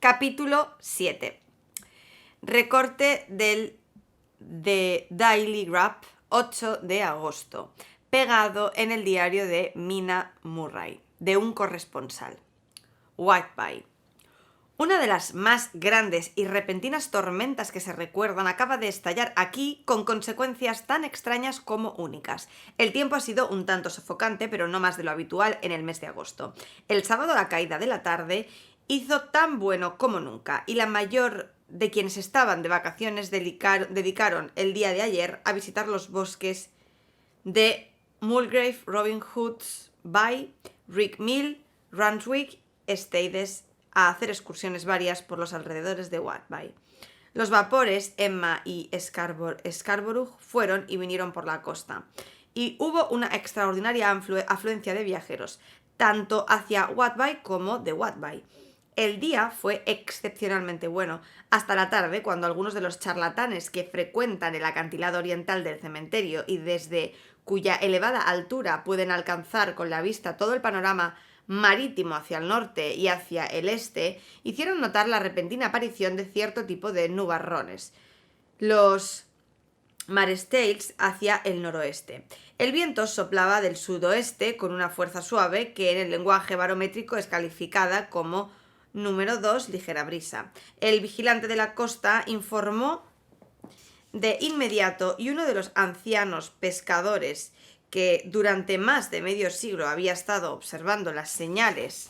Capítulo 7. Recorte del The Daily Graph, 8 de agosto, pegado en el diario de Mina Murray, de un corresponsal. Whitby. Una de las más grandes y repentinas tormentas que se recuerdan acaba de estallar aquí con consecuencias tan extrañas como únicas. El tiempo ha sido un tanto sofocante, pero no más de lo habitual en el mes de agosto. El sábado a la caída de la tarde hizo tan bueno como nunca, y la mayor de quienes estaban de vacaciones dedicaron el día de ayer a visitar los bosques de Mulgrave, Robin Hood's Bay, Rick Mill, Randwick, Stades, a hacer excursiones varias por los alrededores de Whitby. Los vapores Emma y Scarborough fueron y vinieron por la costa, y hubo una extraordinaria afluencia de viajeros, tanto hacia Whitby como de Whitby. El día fue excepcionalmente bueno, hasta la tarde, cuando algunos de los charlatanes que frecuentan el acantilado oriental del cementerio y desde cuya elevada altura pueden alcanzar con la vista todo el panorama marítimo hacia el norte y hacia el este, hicieron notar la repentina aparición de cierto tipo de nubarrones, los marestales, hacia el noroeste. El viento soplaba del sudoeste con una fuerza suave que en el lenguaje barométrico es calificada como número 2, ligera brisa. El vigilante de la costa informó de inmediato, y uno de los ancianos pescadores que durante más de medio siglo había estado observando las señales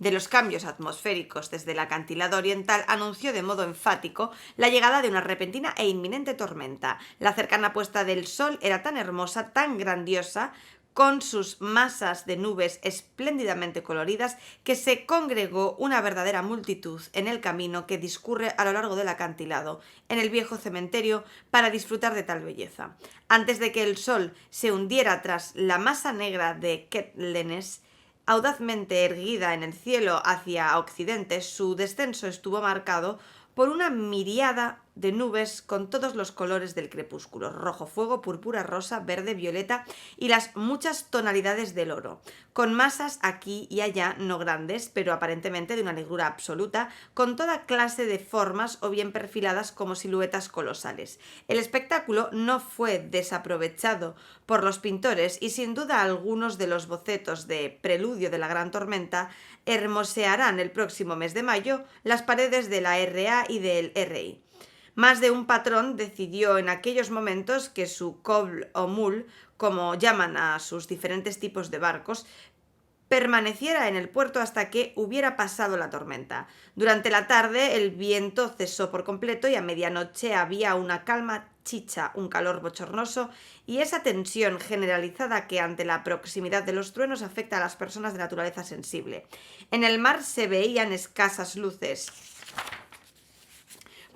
de los cambios atmosféricos desde el acantilado oriental, anunció de modo enfático la llegada de una repentina e inminente tormenta. La cercana puesta del sol era tan hermosa, tan grandiosa, con sus masas de nubes espléndidamente coloridas, que se congregó una verdadera multitud en el camino que discurre a lo largo del acantilado, en el viejo cementerio, para disfrutar de tal belleza. Antes de que el sol se hundiera tras la masa negra de Ketlenes, audazmente erguida en el cielo hacia occidente, su descenso estuvo marcado por una miríada de nubes con todos los colores del crepúsculo: rojo fuego, púrpura, rosa, verde, violeta y las muchas tonalidades del oro, con masas aquí y allá no grandes, pero aparentemente de una negrura absoluta, con toda clase de formas o bien perfiladas como siluetas colosales. El espectáculo no fue desaprovechado por los pintores, y sin duda algunos de los bocetos de preludio de la gran tormenta hermosearán el próximo mes de mayo las paredes de la RA y del RI. Más de un patrón decidió en aquellos momentos que su coble o mule, como llaman a sus diferentes tipos de barcos, permaneciera en el puerto hasta que hubiera pasado la tormenta. Durante la tarde el viento cesó por completo, y a medianoche había una calma chicha, un calor bochornoso y esa tensión generalizada que ante la proximidad de los truenos afecta a las personas de naturaleza sensible. En el mar se veían escasas luces,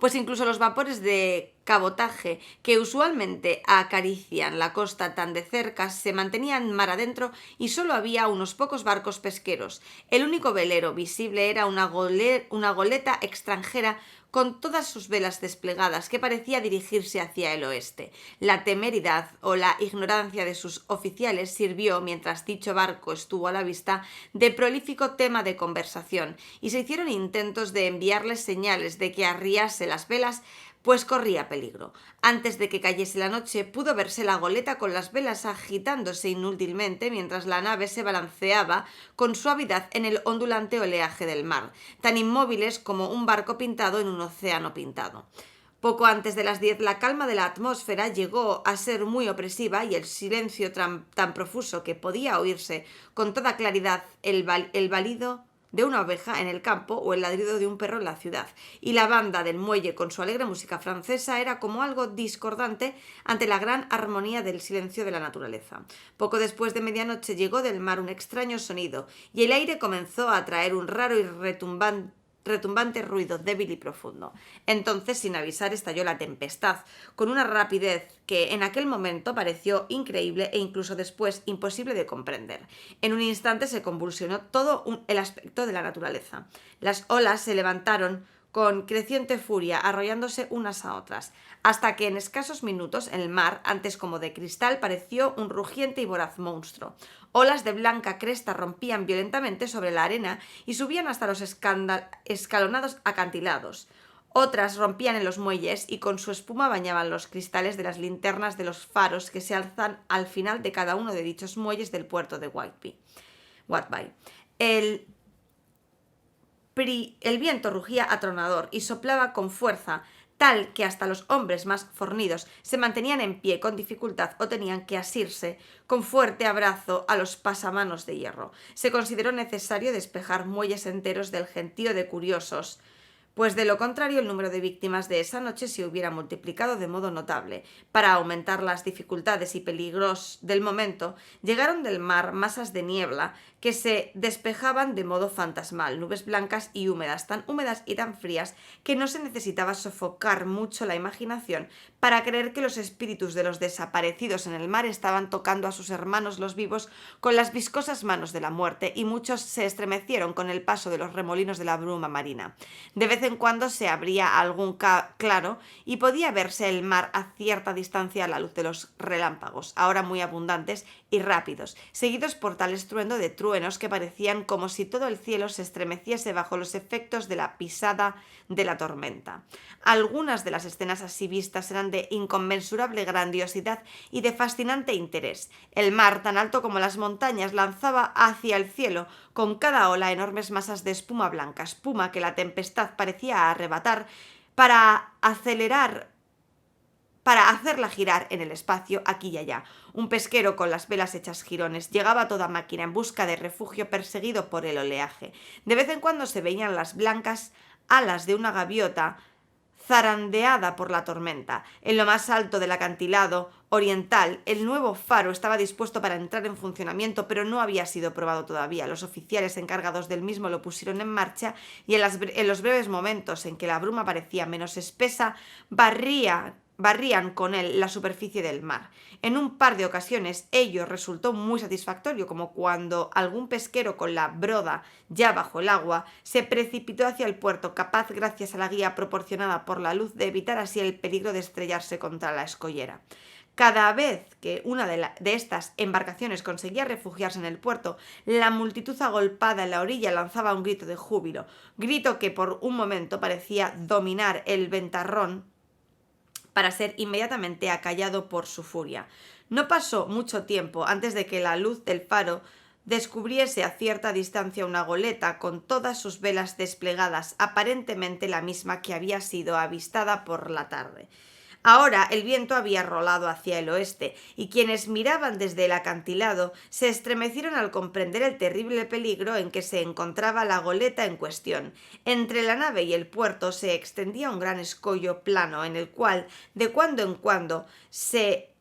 pues incluso los vapores de cabotaje, que usualmente acarician la costa tan de cerca, se mantenían mar adentro, y solo había unos pocos barcos pesqueros. El único velero visible era una goleta extranjera con todas sus velas desplegadas, que parecía dirigirse hacia el oeste. La temeridad o la ignorancia de sus oficiales sirvió, mientras dicho barco estuvo a la vista, de prolífico tema de conversación, y se hicieron intentos de enviarles señales de que arriase las velas, pues corría peligro. Antes de que cayese la noche pudo verse la goleta con las velas agitándose inútilmente mientras la nave se balanceaba con suavidad en el ondulante oleaje del mar, tan inmóviles como un barco pintado en un océano pintado. Poco antes de las 10 la calma de la atmósfera llegó a ser muy opresiva, y el silencio tan profuso que podía oírse con toda claridad el balido de una oveja en el campo o el ladrido de un perro en la ciudad, y la banda del muelle con su alegre música francesa era como algo discordante ante la gran armonía del silencio de la naturaleza. Poco después de medianoche llegó del mar un extraño sonido, y el aire comenzó a traer un raro y retumbante ruido débil y profundo. Entonces, sin avisar, estalló la tempestad, con una rapidez que en aquel momento pareció increíble e incluso después imposible de comprender. En un instante se convulsionó todo el aspecto de la naturaleza. Las olas se levantaron con creciente furia, arrollándose unas a otras, hasta que en escasos minutos el mar, antes como de cristal, pareció un rugiente y voraz monstruo. Olas de blanca cresta rompían violentamente sobre la arena y subían hasta los escalonados acantilados. Otras rompían en los muelles y con su espuma bañaban los cristales de las linternas de los faros que se alzan al final de cada uno de dichos muelles del puerto de Whitby. El viento rugía atronador y soplaba con fuerza tal que hasta los hombres más fornidos se mantenían en pie con dificultad o tenían que asirse con fuerte abrazo a los pasamanos de hierro. Se consideró necesario despejar muelles enteros del gentío de curiosos, pues de lo contrario el número de víctimas de esa noche se hubiera multiplicado de modo notable. Para aumentar las dificultades y peligros del momento, llegaron del mar masas de niebla que se despejaban de modo fantasmal, nubes blancas y húmedas, tan húmedas y tan frías que no se necesitaba sofocar mucho la imaginación para creer que los espíritus de los desaparecidos en el mar estaban tocando a sus hermanos los vivos con las viscosas manos de la muerte, y muchos se estremecieron con el paso de los remolinos de la bruma marina. De vez en cuando se abría algún claro y podía verse el mar a cierta distancia a la luz de los relámpagos, ahora muy abundantes y rápidos, seguidos por tal estruendo de truenos que parecían como si todo el cielo se estremeciese bajo los efectos de la pisada de la tormenta. Algunas de las escenas así vistas eran de inconmensurable grandiosidad y de fascinante interés. El mar, tan alto como las montañas, lanzaba hacia el cielo con cada ola enormes masas de espuma blanca, espuma que la tempestad parecía arrebatar para hacerla girar en el espacio aquí y allá. Un pesquero con las velas hechas jirones llegaba a toda máquina en busca de refugio, perseguido por el oleaje. De vez en cuando se veían las blancas alas de una gaviota zarandeada por la tormenta. En lo más alto del acantilado oriental, el nuevo faro estaba dispuesto para entrar en funcionamiento, pero no había sido probado todavía. Los oficiales encargados del mismo lo pusieron en marcha y en los breves momentos en que la bruma parecía menos espesa, barrían con él la superficie del mar. En un par de ocasiones ello resultó muy satisfactorio, como cuando algún pesquero con la broda ya bajo el agua se precipitó hacia el puerto, capaz, gracias a la guía proporcionada por la luz, de evitar así el peligro de estrellarse contra la escollera. Cada vez que una de estas embarcaciones conseguía refugiarse en el puerto, la multitud agolpada en la orilla lanzaba un grito de júbilo, grito que por un momento parecía dominar el ventarrón para ser inmediatamente acallado por su furia. No pasó mucho tiempo antes de que la luz del faro descubriese a cierta distancia una goleta con todas sus velas desplegadas, aparentemente la misma que había sido avistada por la tarde. Ahora el viento había rolado hacia el oeste, y quienes miraban desde el acantilado se estremecieron al comprender el terrible peligro en que se encontraba la goleta en cuestión. Entre la nave y el puerto se extendía un gran escollo plano en el cual, de cuando en cuando, se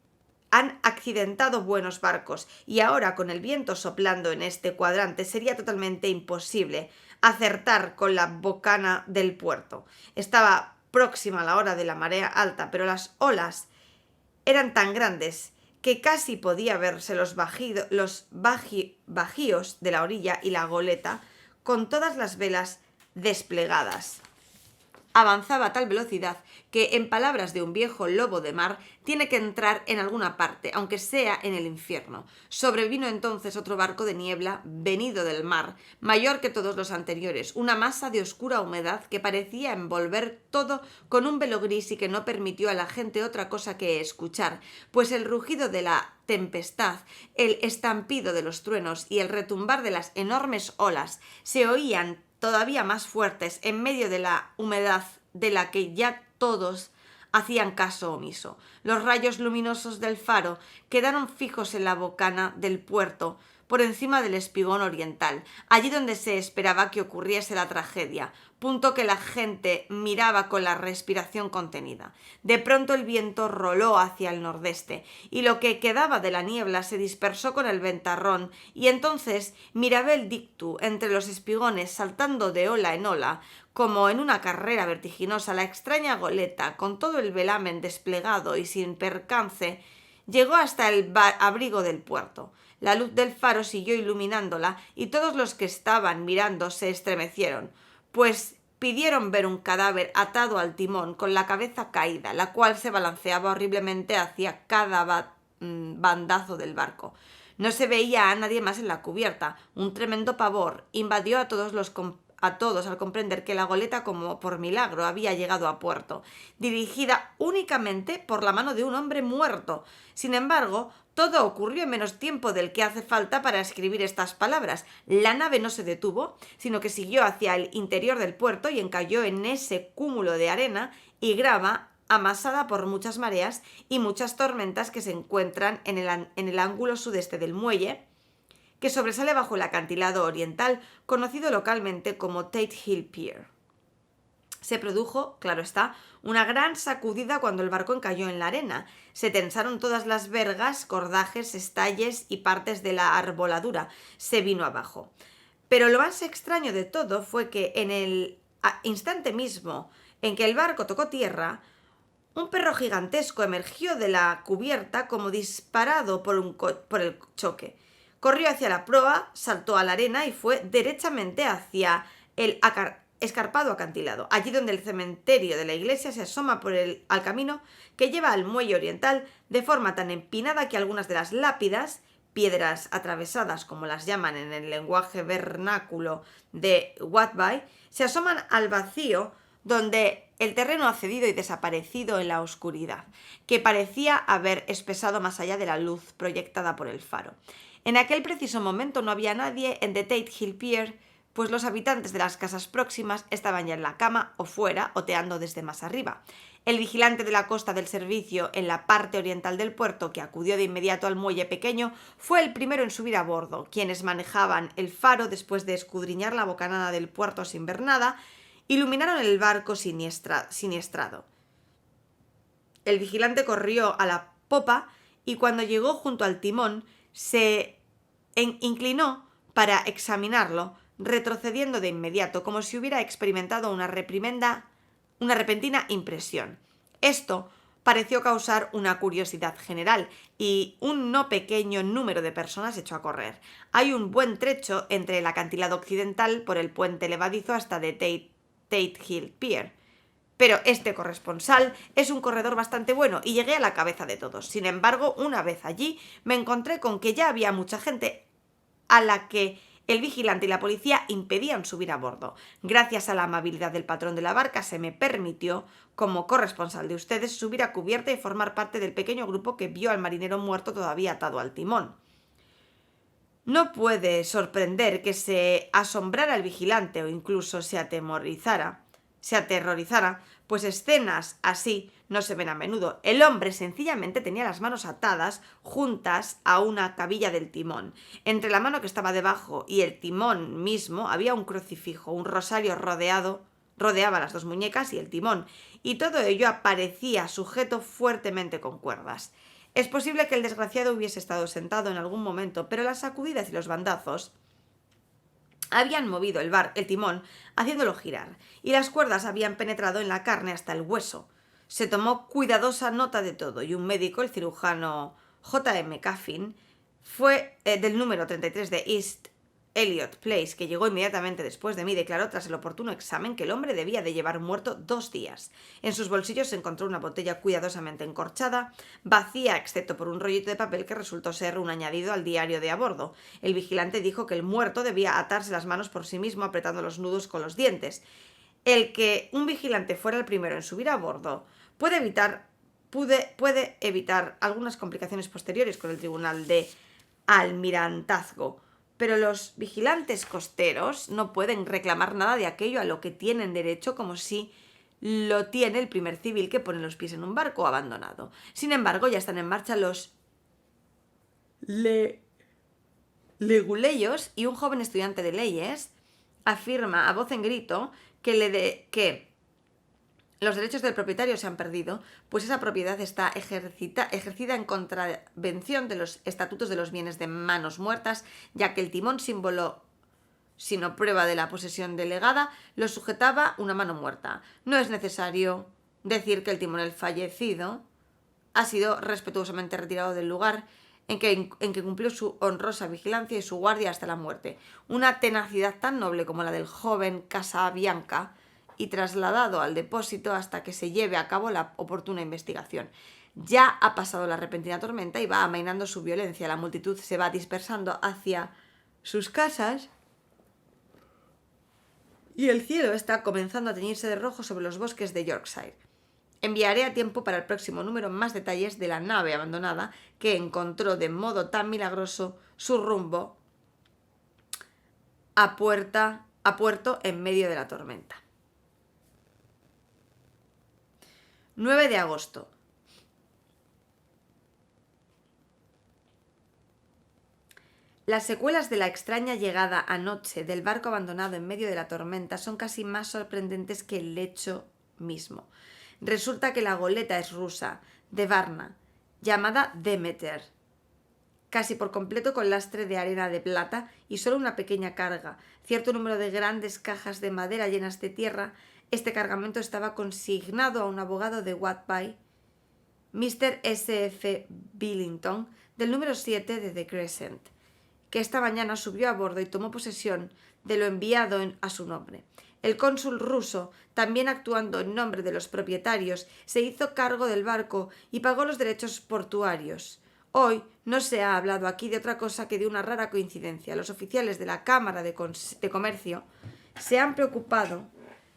han accidentado buenos barcos, y ahora, con el viento soplando en este cuadrante, sería totalmente imposible acertar con la bocana del puerto. Estaba próxima a la hora de la marea alta, pero las olas eran tan grandes que casi podía verse los bajíos de la orilla y la goleta con todas las velas desplegadas. Avanzaba a tal velocidad que, en palabras de un viejo lobo de mar, tiene que entrar en alguna parte, aunque sea en el infierno. Sobrevino entonces otro barco de niebla, venido del mar, mayor que todos los anteriores, una masa de oscura humedad que parecía envolver todo con un velo gris y que no permitió a la gente otra cosa que escuchar, pues el rugido de la tempestad, el estampido de los truenos y el retumbar de las enormes olas se oían todavía más fuertes en medio de la humedad de la que ya todos hacían caso omiso. Los rayos luminosos del faro quedaron fijos en la bocana del puerto, por encima del espigón oriental, allí donde se esperaba que ocurriese la tragedia, punto que la gente miraba con la respiración contenida. De pronto el viento roló hacia el nordeste, y lo que quedaba de la niebla se dispersó con el ventarrón, y entonces Mirabel Dictu, entre los espigones, saltando de ola en ola, como en una carrera vertiginosa, la extraña goleta, con todo el velamen desplegado y sin percance, llegó hasta el abrigo del puerto. La luz del faro siguió iluminándola y todos los que estaban mirando se estremecieron, pues pidieron ver un cadáver atado al timón con la cabeza caída, la cual se balanceaba horriblemente hacia cada bandazo del barco. No se veía a nadie más en la cubierta. Un tremendo pavor invadió a todos al comprender que la goleta, como por milagro, había llegado a puerto, dirigida únicamente por la mano de un hombre muerto. Sin embargo, todo ocurrió en menos tiempo del que hace falta para escribir estas palabras. La nave no se detuvo, sino que siguió hacia el interior del puerto y encalló en ese cúmulo de arena y grava amasada por muchas mareas y muchas tormentas que se encuentran en el ángulo sudeste del muelle, que sobresale bajo el acantilado oriental, conocido localmente como Tate Hill Pier. Se produjo, claro está, una gran sacudida cuando el barco encalló en la arena. Se tensaron todas las vergas, cordajes, estalles y partes de la arboladura. Se vino abajo. Pero lo más extraño de todo fue que en el instante mismo en que el barco tocó tierra, un perro gigantesco emergió de la cubierta como disparado por el choque. Corrió hacia la proa, saltó a la arena y fue derechamente hacia el escarpado acantilado, allí donde el cementerio de la iglesia se asoma al camino que lleva al muelle oriental, de forma tan empinada que algunas de las lápidas, piedras atravesadas como las llaman en el lenguaje vernáculo de Whitby, se asoman al vacío donde el terreno ha cedido y desaparecido en la oscuridad, que parecía haber espesado más allá de la luz proyectada por el faro. En aquel preciso momento no había nadie en The Tate Hill Pier, pues los habitantes de las casas próximas estaban ya en la cama o fuera, oteando desde más arriba. El vigilante de la costa del servicio en la parte oriental del puerto, que acudió de inmediato al muelle pequeño, fue el primero en subir a bordo. Quienes manejaban el faro, después de escudriñar la bocanada del puerto sin ver nada, iluminaron el barco siniestrado. El vigilante corrió a la popa y cuando llegó junto al timón se inclinó para examinarlo, retrocediendo de inmediato, como si hubiera experimentado una repentina impresión. Esto pareció causar una curiosidad general y un no pequeño número de personas echó a correr. Hay un buen trecho entre el acantilado occidental por el puente levadizo hasta The Tate Hill Pier. Pero este corresponsal es un corredor bastante bueno y llegué a la cabeza de todos. Sin embargo, una vez allí me encontré con que ya había mucha gente a la que el vigilante y la policía impedían subir a bordo. Gracias a la amabilidad del patrón de la barca se me permitió, como corresponsal de ustedes, subir a cubierta y formar parte del pequeño grupo que vio al marinero muerto todavía atado al timón. No puede sorprender que se asombrara el vigilante o incluso se aterrorizara, pues escenas así no se ven a menudo. El hombre sencillamente tenía las manos atadas juntas a una cabilla del timón. Entre la mano que estaba debajo y el timón mismo había un crucifijo, un rosario rodeaba las dos muñecas y el timón, y todo ello aparecía sujeto fuertemente con cuerdas. Es posible que el desgraciado hubiese estado sentado en algún momento, pero las sacudidas y los bandazos habían movido el timón, haciéndolo girar, y las cuerdas habían penetrado en la carne hasta el hueso. Se tomó cuidadosa nota de todo, y un médico, el cirujano J.M. Caffin, fue del número 33 de East Elliot Place, que llegó inmediatamente después de mí, declaró tras el oportuno examen que el hombre debía de llevar muerto 2 días. En sus bolsillos se encontró una botella cuidadosamente encorchada, vacía excepto por un rollito de papel que resultó ser un añadido al diario de a bordo. El vigilante dijo que el muerto debía atarse las manos por sí mismo apretando los nudos con los dientes. El que un vigilante fuera el primero en subir a bordo puede evitar algunas complicaciones posteriores con el Tribunal de Almirantazgo, pero los vigilantes costeros no pueden reclamar nada de aquello a lo que tienen derecho, como si lo tiene el primer civil que pone los pies en un barco abandonado. Sin embargo, ya están en marcha los leguleyos, y un joven estudiante de leyes afirma a voz en grito que los derechos del propietario se han perdido, pues esa propiedad está ejercida en contravención de los estatutos de los bienes de manos muertas, ya que el timón, símbolo sino prueba de la posesión delegada, lo sujetaba una mano muerta. No es necesario decir que el timonel fallecido ha sido respetuosamente retirado del lugar en que cumplió su honrosa vigilancia y su guardia hasta la muerte. Una tenacidad tan noble como la del joven Casabianca y trasladado al depósito hasta que se lleve a cabo la oportuna investigación. Ya ha pasado la repentina tormenta y va amainando su violencia. La multitud se va dispersando hacia sus casas y el cielo está comenzando a teñirse de rojo sobre los bosques de Yorkshire. Enviaré a tiempo para el próximo número más detalles de la nave abandonada que encontró de modo tan milagroso su rumbo a puerto en medio de la tormenta. 9 de agosto. Las secuelas de la extraña llegada anoche del barco abandonado en medio de la tormenta son casi más sorprendentes que el hecho mismo. Resulta que la goleta es rusa, de Varna, llamada Demeter, casi por completo con lastre de arena de plata y solo una pequeña carga, cierto número de grandes cajas de madera llenas de tierra. Este cargamento estaba consignado a un abogado de Whitby, Mr. S. F. Billington, del número 7 de The Crescent, que esta mañana subió a bordo y tomó posesión de lo enviado a su nombre. El cónsul ruso, también actuando en nombre de los propietarios, se hizo cargo del barco y pagó los derechos portuarios. Hoy no se ha hablado aquí de otra cosa que de una rara coincidencia. Los oficiales de la Cámara de Comercio se han preocupado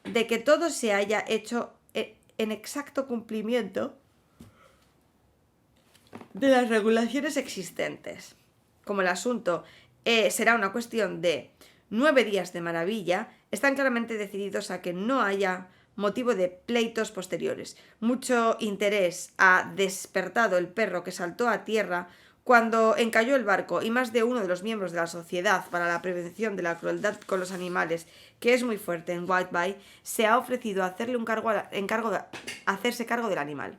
de que todo se haya hecho en exacto cumplimiento de las regulaciones existentes. Como el asunto será una cuestión de 9 días de maravilla, están claramente decididos a que no haya motivo de pleitos posteriores. Mucho interés ha despertado el perro que saltó a tierra cuando encalló el barco, y más de uno de los miembros de la Sociedad para la Prevención de la Crueldad con los Animales, que es muy fuerte en Whitby, se ha ofrecido a hacerle hacerse cargo del animal.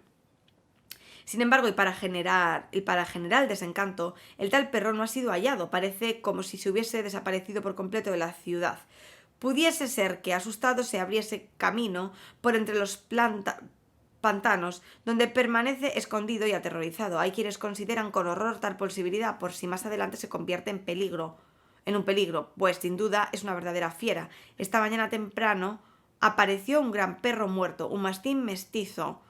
Sin embargo, y para generar desencanto, el tal perro no ha sido hallado. Parece como si se hubiese desaparecido por completo de la ciudad. Pudiese ser que, asustado, se abriese camino por entre los pantanos, donde permanece escondido y aterrorizado. Hay quienes consideran con horror tal posibilidad por si más adelante se convierte en un peligro, pues sin duda es una verdadera fiera. Esta mañana temprano apareció un gran perro muerto, un mastín mestizo,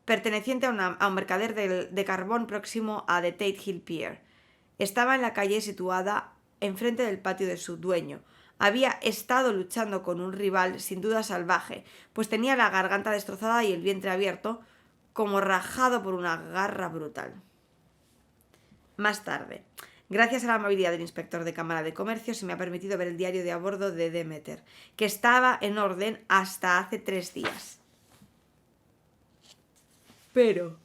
perteneciente a un mercader de carbón próximo a The Tate Hill Pier. Estaba en la calle situada enfrente del patio de su dueño. Había estado luchando con un rival sin duda salvaje, pues tenía la garganta destrozada y el vientre abierto, como rajado por una garra brutal. Más tarde, gracias a la amabilidad del inspector de Cámara de Comercio, se me ha permitido ver el diario de a bordo de Demeter, que estaba en orden hasta hace 3 días. Pero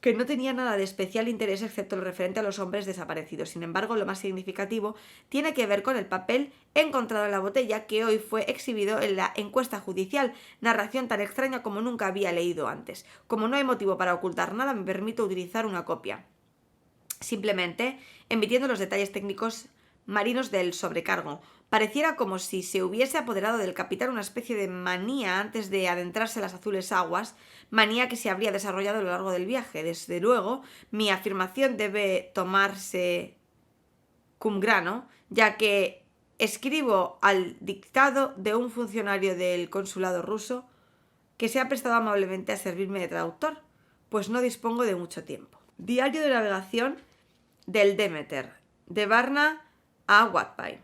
que no tenía nada de especial interés excepto lo referente a los hombres desaparecidos. Sin embargo, lo más significativo tiene que ver con el papel encontrado en la botella, que hoy fue exhibido en la encuesta judicial, narración tan extraña como nunca había leído antes. Como no hay motivo para ocultar nada, me permito utilizar una copia, simplemente emitiendo los detalles técnicos marinos del sobrecargo. Pareciera como si se hubiese apoderado del capitán una especie de manía antes de adentrarse en las azules aguas, manía que se habría desarrollado a lo largo del viaje. Desde luego, mi afirmación debe tomarse cum grano, ya que escribo al dictado de un funcionario del consulado ruso que se ha prestado amablemente a servirme de traductor, pues no dispongo de mucho tiempo. Diario de navegación del Demeter, de Varna a Whitby.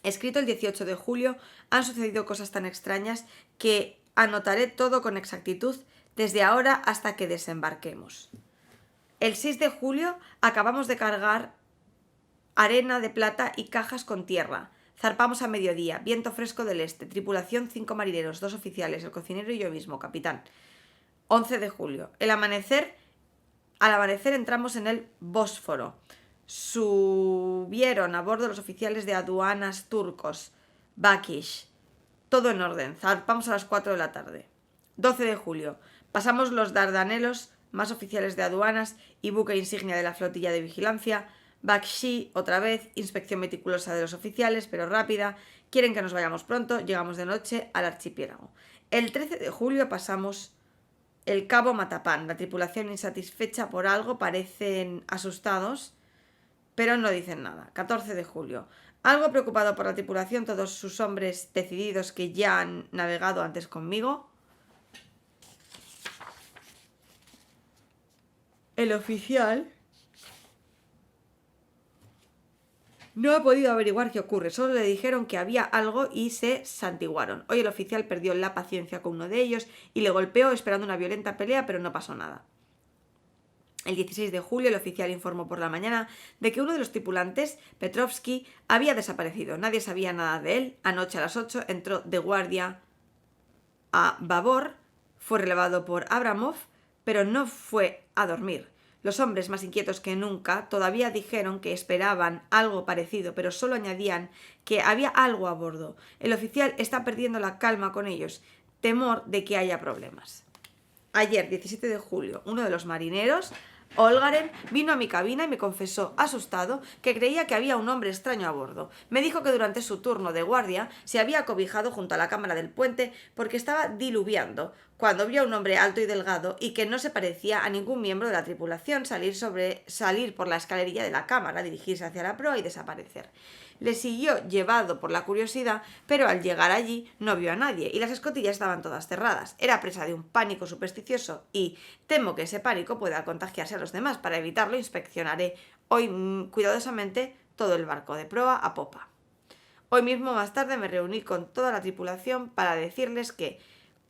Escrito el 18 de julio, han sucedido cosas tan extrañas que anotaré todo con exactitud desde ahora hasta que desembarquemos. El 6 de julio acabamos de cargar arena de plata y cajas con tierra. Zarpamos a mediodía, viento fresco del este, tripulación 5 marineros, 2 oficiales, el cocinero y yo mismo, capitán. 11 de julio. Al amanecer entramos en el Bósforo. Subieron a bordo los oficiales de aduanas turcos, Bakish. Todo en orden. Zarpamos a las 4 de la tarde. 12 de julio. Pasamos los Dardanelos, más oficiales de aduanas y buque insignia de la flotilla de vigilancia. Bakshi, otra vez, inspección meticulosa de los oficiales, pero rápida. Quieren que nos vayamos pronto. Llegamos de noche al archipiélago. El 13 de julio pasamos el cabo Matapán. La tripulación, insatisfecha por algo, parecen asustados, pero no dicen nada. 14 de julio. Algo preocupado por la tripulación, todos sus hombres decididos que ya han navegado antes conmigo, el oficial no ha podido averiguar qué ocurre, solo le dijeron que había algo y se santiguaron. Hoy el oficial perdió la paciencia con uno de ellos y le golpeó esperando una violenta pelea, pero no pasó nada. El 16 de julio el oficial informó por la mañana de que uno de los tripulantes, Petrovsky, había desaparecido. Nadie sabía nada de él. Anoche a las 8 entró de guardia a babor, fue relevado por Abramov, pero no fue a dormir. Los hombres, más inquietos que nunca, todavía dijeron que esperaban algo parecido, pero solo añadían que había algo a bordo. El oficial está perdiendo la calma con ellos, temor de que haya problemas. Ayer, 17 de julio, uno de los marineros, Olgaren, vino a mi cabina y me confesó, asustado, que creía que había un hombre extraño a bordo. Me dijo que durante su turno de guardia se había acobijado junto a la cámara del puente porque estaba diluviando, cuando vio a un hombre alto y delgado y que no se parecía a ningún miembro de la tripulación salir por la escalerilla de la cámara, dirigirse hacia la proa y desaparecer. Le siguió llevado por la curiosidad, pero al llegar allí no vio a nadie y las escotillas estaban todas cerradas. Era presa de un pánico supersticioso y temo que ese pánico pueda contagiarse a los demás. Para evitarlo, inspeccionaré hoy cuidadosamente todo el barco de proa a popa. Hoy mismo más tarde me reuní con toda la tripulación para decirles que,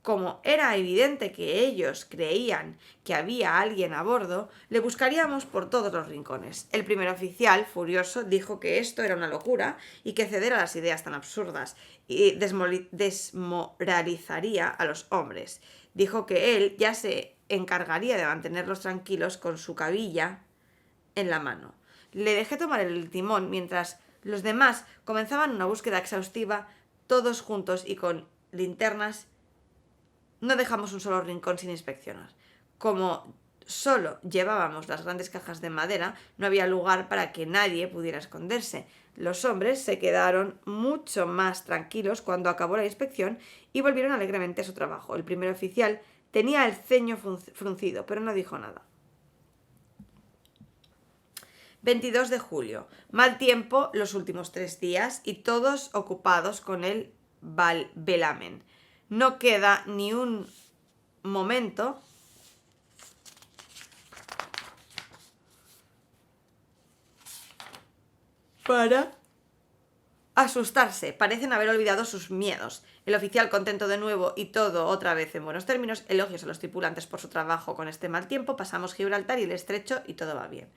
como era evidente que ellos creían que había alguien a bordo, le buscaríamos por todos los rincones. El primer oficial, furioso, dijo que esto era una locura y que ceder a las ideas tan absurdas y desmoralizaría a los hombres. Dijo que él ya se encargaría de mantenerlos tranquilos con su cabilla en la mano. Le dejé tomar el timón mientras los demás comenzaban una búsqueda exhaustiva, todos juntos y con linternas. No dejamos un solo rincón sin inspeccionar. Como solo llevábamos las grandes cajas de madera, no había lugar para que nadie pudiera esconderse. Los hombres se quedaron mucho más tranquilos cuando acabó la inspección y volvieron alegremente a su trabajo. El primer oficial tenía el ceño fruncido, pero no dijo nada. 22 de julio. Mal tiempo los últimos 3 días y todos ocupados con el velamen. No queda ni un momento para asustarse. Parecen haber olvidado sus miedos. El oficial, contento de nuevo y todo otra vez en buenos términos, elogios a los tripulantes por su trabajo con este mal tiempo. Pasamos Gibraltar y el estrecho y todo va bien.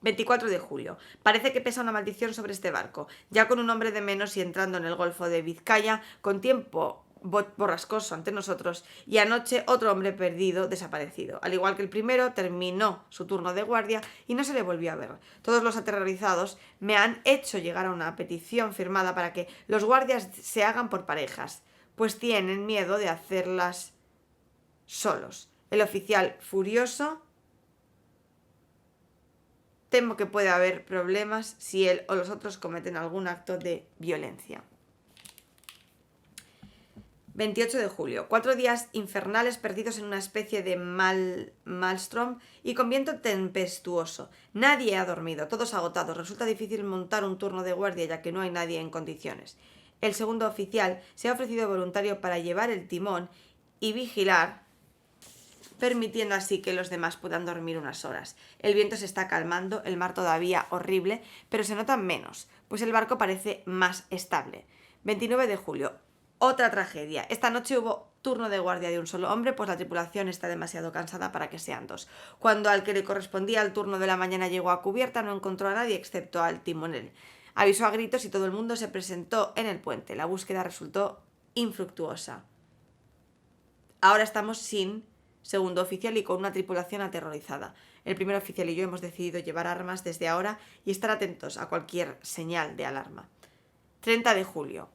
24 de julio. Parece que pesa una maldición sobre este barco. Ya con un hombre de menos y entrando en el Golfo de Vizcaya, con tiempo borrascoso ante nosotros, y anoche otro hombre perdido, desaparecido. Al igual que el primero, terminó su turno de guardia y no se le volvió a ver. Todos los aterrorizados me han hecho llegar a una petición firmada para que los guardias se hagan por parejas, pues tienen miedo de hacerlas solos. El oficial, furioso: temo que puede haber problemas si él o los otros cometen algún acto de violencia. 28 de julio. 4 días infernales perdidos en una especie de maelstrom y con viento tempestuoso. Nadie ha dormido, todos agotados. Resulta difícil montar un turno de guardia ya que no hay nadie en condiciones. El segundo oficial se ha ofrecido voluntario para llevar el timón y vigilar, permitiendo así que los demás puedan dormir unas horas. El viento se está calmando, el mar todavía horrible, pero se nota menos, pues el barco parece más estable. 29 de julio. Otra tragedia. Esta noche hubo turno de guardia de un solo hombre, pues la tripulación está demasiado cansada para que sean 2. Cuando al que le correspondía el turno de la mañana llegó a cubierta, no encontró a nadie excepto al timonel. Avisó a gritos y todo el mundo se presentó en el puente. La búsqueda resultó infructuosa. Ahora estamos sin segundo oficial y con una tripulación aterrorizada. El primer oficial y yo hemos decidido llevar armas desde ahora y estar atentos a cualquier señal de alarma. 30 de julio.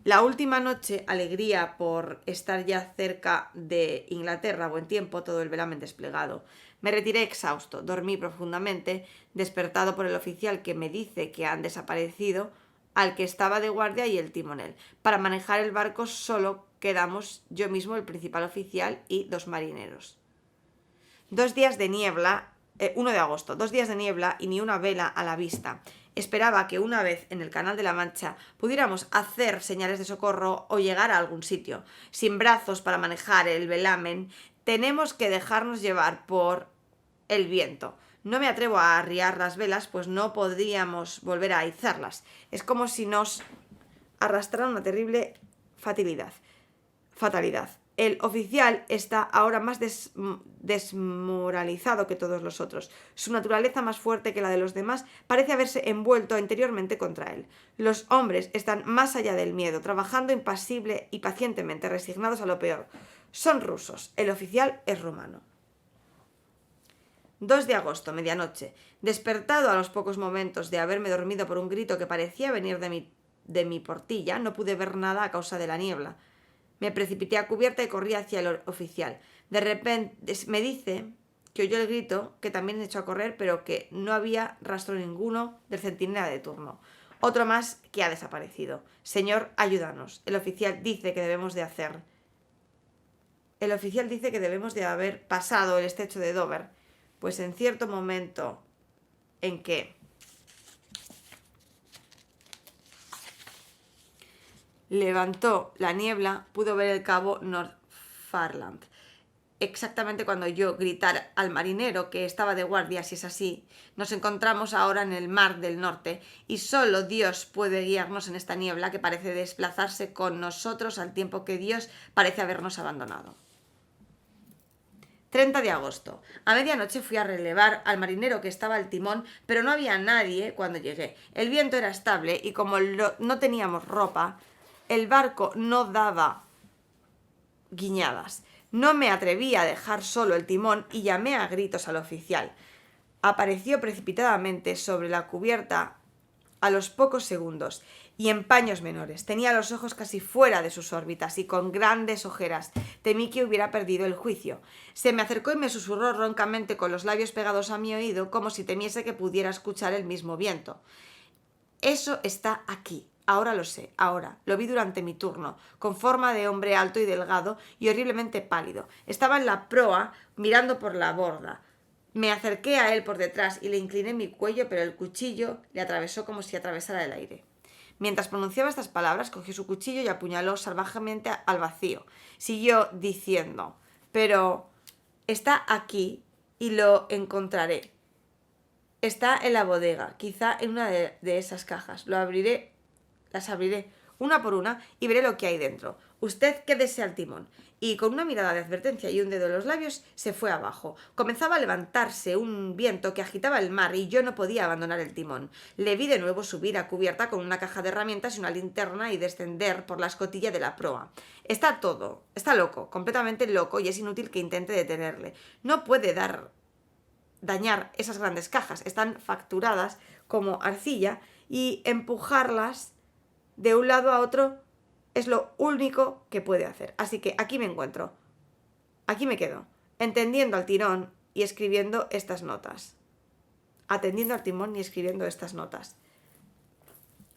La última noche, alegría por estar ya cerca de Inglaterra, buen tiempo, todo el velamen desplegado. Me retiré exhausto, dormí profundamente, despertado por el oficial que me dice que han desaparecido al que estaba de guardia y el timonel. Para manejar el barco solo quedamos yo mismo, el principal oficial, y 2 marineros. 2 días de niebla, 1 de agosto, 2 días de niebla y ni una vela a la vista. Esperaba que una vez en el Canal de la Mancha pudiéramos hacer señales de socorro o llegar a algún sitio. Sin brazos para manejar el velamen, tenemos que dejarnos llevar por el viento. No me atrevo a arriar las velas, pues no podríamos volver a izarlas. Es como si nos arrastraran una terrible fatalidad. El oficial está ahora más desmoralizado que todos los otros. Su naturaleza, más fuerte que la de los demás, parece haberse envuelto interiormente contra él. Los hombres están más allá del miedo, trabajando impasible y pacientemente, resignados a lo peor. Son rusos. El oficial es rumano. 2 de agosto, medianoche. Despertado a los pocos momentos de haberme dormido por un grito que parecía venir de mi portilla, no pude ver nada a causa de la niebla. Me precipité a cubierta y corrí hacia el oficial. De repente me dice que oyó el grito, que también echó a correr, pero que no había rastro ninguno del centinela de turno. Otro más que ha desaparecido. Señor, ayúdanos. El oficial dice que debemos de haber pasado el estrecho de Dover, pues en cierto momento en que levantó la niebla, pudo ver el cabo Northumberland. Exactamente cuando yo gritar al marinero que estaba de guardia, si es así, nos encontramos ahora en el mar del norte y solo Dios puede guiarnos en esta niebla que parece desplazarse con nosotros al tiempo que Dios parece habernos abandonado. 30 de agosto. A medianoche fui a relevar al marinero que estaba al timón, pero no había nadie cuando llegué. El viento era estable y como no teníamos ropa, el barco no daba guiñadas. No me atreví a dejar solo el timón y llamé a gritos al oficial. Apareció precipitadamente sobre la cubierta a los pocos segundos y en paños menores. Tenía los ojos casi fuera de sus órbitas y con grandes ojeras. Temí que hubiera perdido el juicio. Se me acercó y me susurró roncamente con los labios pegados a mi oído, como si temiese que pudiera escuchar el mismo viento. Eso está aquí. Ahora lo sé, ahora. Lo vi durante mi turno, con forma de hombre alto y delgado y horriblemente pálido. Estaba en la proa, mirando por la borda. Me acerqué a él por detrás y le incliné mi cuello, pero el cuchillo le atravesó como si atravesara el aire. Mientras pronunciaba estas palabras, cogió su cuchillo y apuñaló salvajemente al vacío. Siguió diciendo: «Pero está aquí y lo encontraré. Está en la bodega, quizá en una de esas cajas. Las abriré una por una y veré lo que hay dentro. Usted quédese al timón». Y con una mirada de advertencia y un dedo en los labios se fue abajo. Comenzaba a levantarse un viento que agitaba el mar y yo no podía abandonar el timón. Le vi de nuevo subir a cubierta con una caja de herramientas y una linterna y descender por la escotilla de la proa. Está loco, completamente loco, y es inútil que intente detenerle. No puede dañar esas grandes cajas. Están facturadas como arcilla y empujarlas de un lado a otro es lo único que puede hacer. Así que aquí me encuentro. Aquí me quedo, entendiendo al tirón y escribiendo estas notas. Atendiendo al timón y escribiendo estas notas.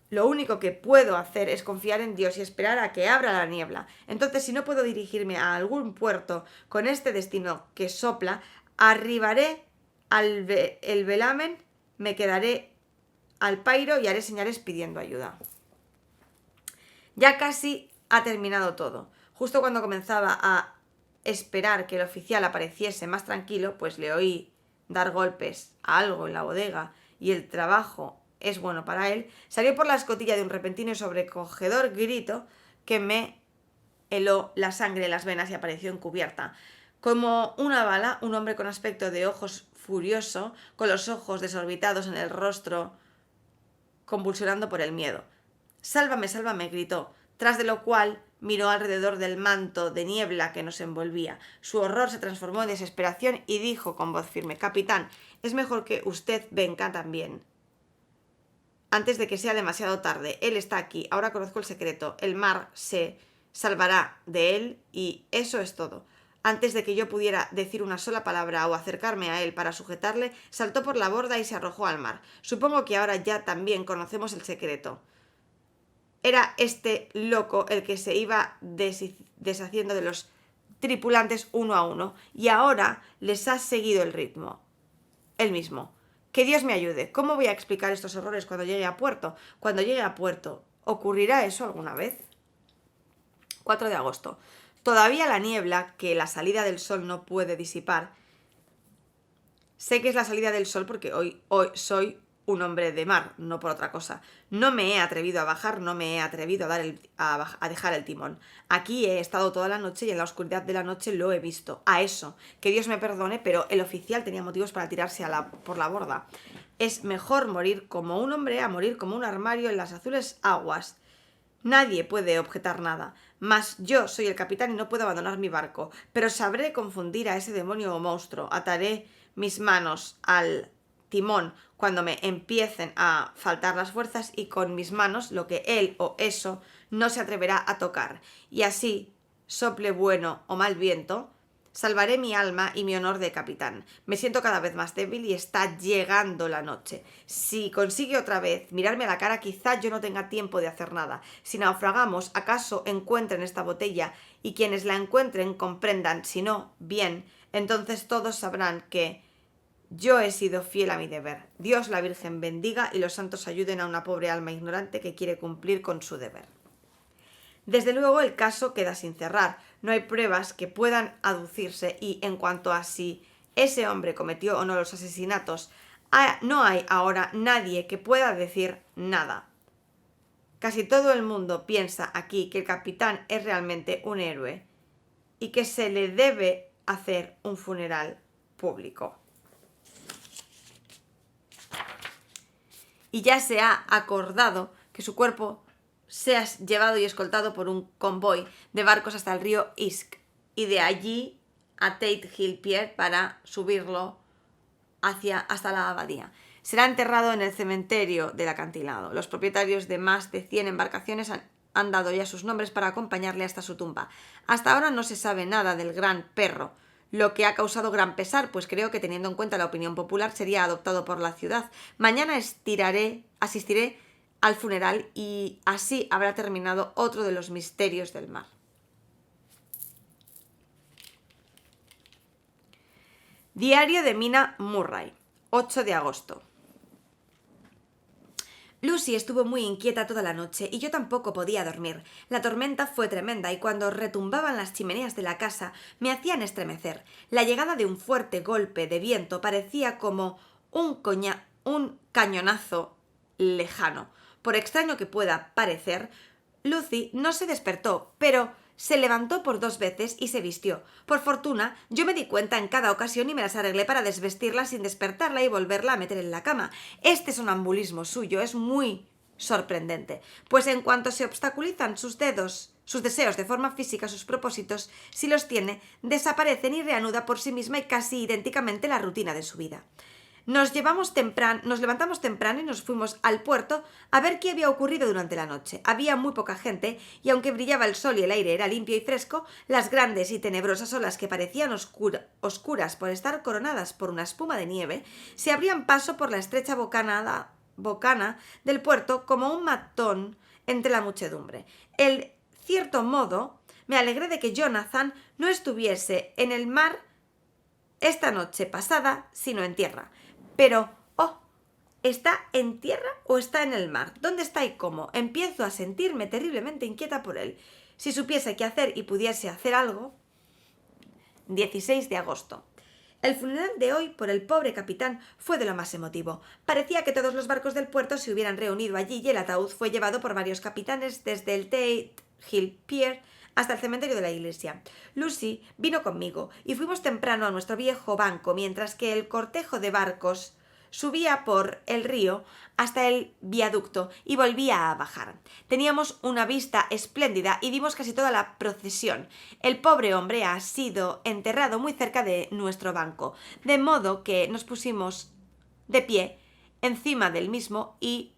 Lo único que puedo hacer es confiar en Dios y esperar a que abra la niebla. Entonces, si no puedo dirigirme a algún puerto con este destino que sopla, arribaré el velamen, me quedaré al pairo y haré señales pidiendo ayuda. Ya casi ha terminado todo. Justo cuando comenzaba a esperar que el oficial apareciese más tranquilo, pues le oí dar golpes a algo en la bodega y el trabajo es bueno para él, salió por la escotilla de un repentino y sobrecogedor grito que me heló la sangre en las venas y apareció encubierta. Como una bala, un hombre con aspecto de ojos furioso, con los ojos desorbitados en el rostro, convulsionando por el miedo. «Sálvame, sálvame», gritó, tras de lo cual miró alrededor del manto de niebla que nos envolvía. Su horror se transformó en desesperación y dijo con voz firme: «Capitán, es mejor que usted venga también, antes de que sea demasiado tarde. Él está aquí, ahora conozco el secreto. El mar se salvará de él y eso es todo». Antes de que yo pudiera decir una sola palabra o acercarme a él para sujetarle, saltó por la borda y se arrojó al mar. Supongo que ahora ya también conocemos el secreto. Era este loco el que se iba deshaciendo de los tripulantes uno a uno, y ahora les ha seguido el ritmo. Él mismo. Que Dios me ayude. ¿Cómo voy a explicar estos errores cuando llegue a puerto? Cuando llegue a puerto, ¿ocurrirá eso alguna vez? 4 de agosto. Todavía la niebla, que la salida del sol no puede disipar. Sé que es la salida del sol porque hoy soy un hombre de mar, no por otra cosa. No me he atrevido a bajar, no me he atrevido a dejar el timón. Aquí he estado toda la noche y en la oscuridad de la noche lo he visto. A eso, que Dios me perdone, pero el oficial tenía motivos para tirarse por la borda. Es mejor morir como un hombre a morir como un armario en las azules aguas. Nadie puede objetar nada, mas yo soy el capitán y no puedo abandonar mi barco, pero sabré confundir a ese demonio o monstruo, ataré mis manos al timón cuando me empiecen a faltar las fuerzas y con mis manos lo que él o eso no se atreverá a tocar, y así, sople bueno o mal viento, salvaré mi alma y mi honor de capitán. Me siento cada vez más débil y está llegando la noche. Si consigue otra vez mirarme a la cara, quizá yo no tenga tiempo de hacer nada. Si naufragamos, acaso encuentren esta botella y quienes la encuentren comprendan, si no, bien, entonces todos sabrán que yo he sido fiel a mi deber. Dios la Virgen bendiga y los santos ayuden a una pobre alma ignorante que quiere cumplir con su deber. Desde luego el caso queda sin cerrar, no hay pruebas que puedan aducirse y en cuanto a si ese hombre cometió o no los asesinatos, no hay ahora nadie que pueda decir nada. Casi todo el mundo piensa aquí que el capitán es realmente un héroe y que se le debe hacer un funeral público. Y ya se ha acordado que su cuerpo sea llevado y escoltado por un convoy de barcos hasta el río Isk y de allí a Tate Hill Pier para subirlo hasta la abadía. Será enterrado en el cementerio del acantilado. Los propietarios de más de 100 embarcaciones han dado ya sus nombres para acompañarle hasta su tumba. Hasta ahora no se sabe nada del gran perro, lo que ha causado gran pesar, pues creo que teniendo en cuenta la opinión popular sería adoptado por la ciudad. Mañana asistiré al funeral y así habrá terminado otro de los misterios del mar. Diario de Mina Murray, 8 de agosto. Lucy estuvo muy inquieta toda la noche y yo tampoco podía dormir. La tormenta fue tremenda y cuando retumbaban las chimeneas de la casa me hacían estremecer. La llegada de un fuerte golpe de viento parecía como un cañonazo lejano. Por extraño que pueda parecer, Lucy no se despertó, pero se levantó por 2 veces y se vistió. Por fortuna, yo me di cuenta en cada ocasión y me las arreglé para desvestirla sin despertarla y volverla a meter en la cama. Este sonambulismo suyo es muy sorprendente, pues en cuanto se obstaculizan sus deseos de forma física, sus propósitos, si los tiene, desaparecen y reanuda por sí misma y casi idénticamente la rutina de su vida. Nos levantamos temprano y nos fuimos al puerto a ver qué había ocurrido durante la noche. Había muy poca gente y aunque brillaba el sol y el aire era limpio y fresco, las grandes y tenebrosas olas que parecían oscuras por estar coronadas por una espuma de nieve, se abrían paso por la estrecha bocana del puerto como un matón entre la muchedumbre. En cierto modo, me alegré de que Jonathan no estuviese en el mar esta noche pasada, sino en tierra. Pero, ¿está en tierra o está en el mar? ¿Dónde está y cómo? Empiezo a sentirme terriblemente inquieta por él. Si supiese qué hacer y pudiese hacer algo. 16 de agosto. El funeral de hoy por el pobre capitán fue de lo más emotivo. Parecía que todos los barcos del puerto se hubieran reunido allí y el ataúd fue llevado por varios capitanes desde el Tate Hill Pier hasta el cementerio de la iglesia. Lucy vino conmigo y fuimos temprano a nuestro viejo banco mientras que el cortejo de barcos subía por el río hasta el viaducto y volvía a bajar. Teníamos una vista espléndida y vimos casi toda la procesión. El pobre hombre ha sido enterrado muy cerca de nuestro banco, de modo que nos pusimos de pie encima del mismo y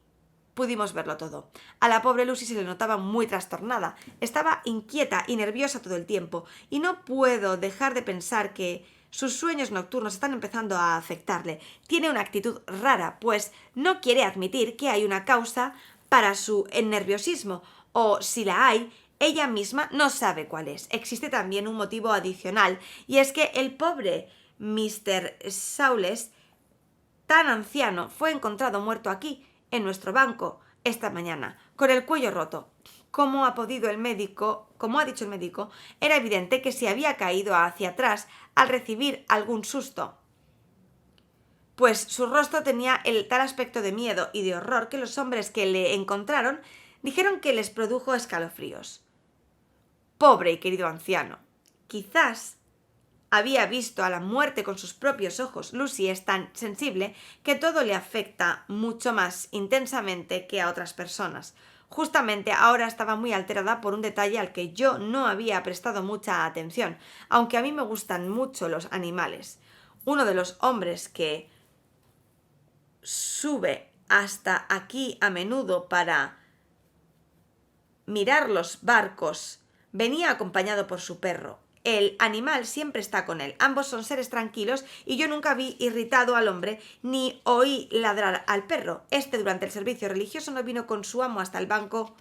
pudimos verlo todo. A la pobre Lucy se le notaba muy trastornada. Estaba inquieta y nerviosa todo el tiempo, y no puedo dejar de pensar que sus sueños nocturnos están empezando a afectarle. Tiene una actitud rara, pues no quiere admitir que hay una causa para su nerviosismo, o si la hay, ella misma no sabe cuál es. Existe también un motivo adicional, y es que el pobre Mr. Saules tan anciano fue encontrado muerto aquí, en nuestro banco, esta mañana, con el cuello roto. Como ha dicho el médico, era evidente que se había caído hacia atrás al recibir algún susto, pues su rostro tenía el tal aspecto de miedo y de horror que los hombres que le encontraron dijeron que les produjo escalofríos. Pobre y querido anciano. Quizás había visto a la muerte con sus propios ojos. Lucy es tan sensible que todo le afecta mucho más intensamente que a otras personas. Justamente ahora estaba muy alterada por un detalle al que yo no había prestado mucha atención, aunque a mí me gustan mucho los animales. Uno de los hombres que sube hasta aquí a menudo para mirar los barcos venía acompañado por su perro. El animal siempre está con él. Ambos son seres tranquilos y yo nunca vi irritado al hombre ni oí ladrar al perro. Durante el servicio religioso no vino con su amo hasta el banco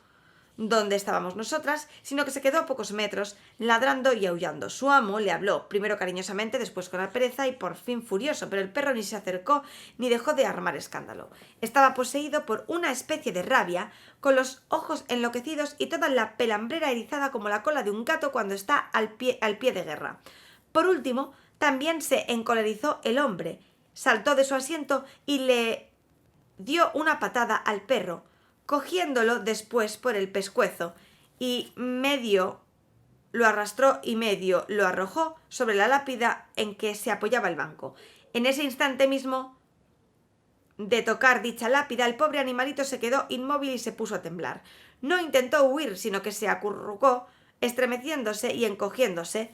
donde estábamos nosotras, sino que se quedó a pocos metros, ladrando y aullando. Su amo le habló, primero cariñosamente, después con aspereza y por fin furioso, pero el perro ni se acercó ni dejó de armar escándalo. Estaba poseído por una especie de rabia, con los ojos enloquecidos y toda la pelambrera erizada como la cola de un gato cuando está al pie de guerra. Por último, también se encolerizó el hombre, saltó de su asiento y le dio una patada al perro, cogiéndolo después por el pescuezo y medio lo arrastró y medio lo arrojó sobre la lápida en que se apoyaba el banco. En ese instante mismo de tocar dicha lápida, el pobre animalito se quedó inmóvil y se puso a temblar. No intentó huir, sino que se acurrucó, estremeciéndose y encogiéndose.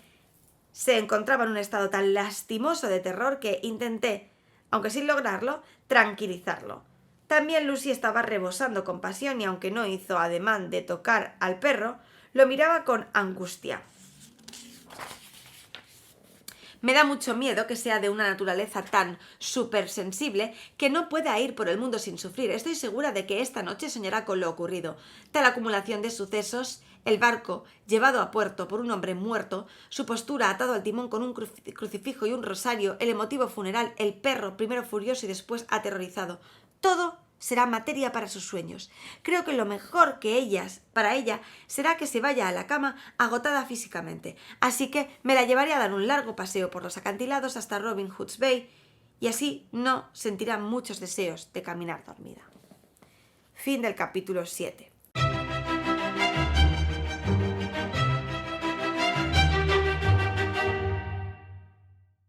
Se encontraba en un estado tan lastimoso de terror que intenté, aunque sin lograrlo, tranquilizarlo. También Lucy estaba rebosando compasión y aunque no hizo ademán de tocar al perro, lo miraba con angustia. Me da mucho miedo que sea de una naturaleza tan supersensible que no pueda ir por el mundo sin sufrir. Estoy segura de que esta noche soñará con lo ocurrido. Tal acumulación de sucesos, el barco llevado a puerto por un hombre muerto, su postura atado al timón con un crucifijo y un rosario, el emotivo funeral, el perro primero furioso y después aterrorizado. Todo será materia para sus sueños. Creo que lo mejor para ella será que se vaya a la cama agotada físicamente. Así que me la llevaré a dar un largo paseo por los acantilados hasta Robin Hood's Bay y así no sentirá muchos deseos de caminar dormida. Fin del capítulo 7.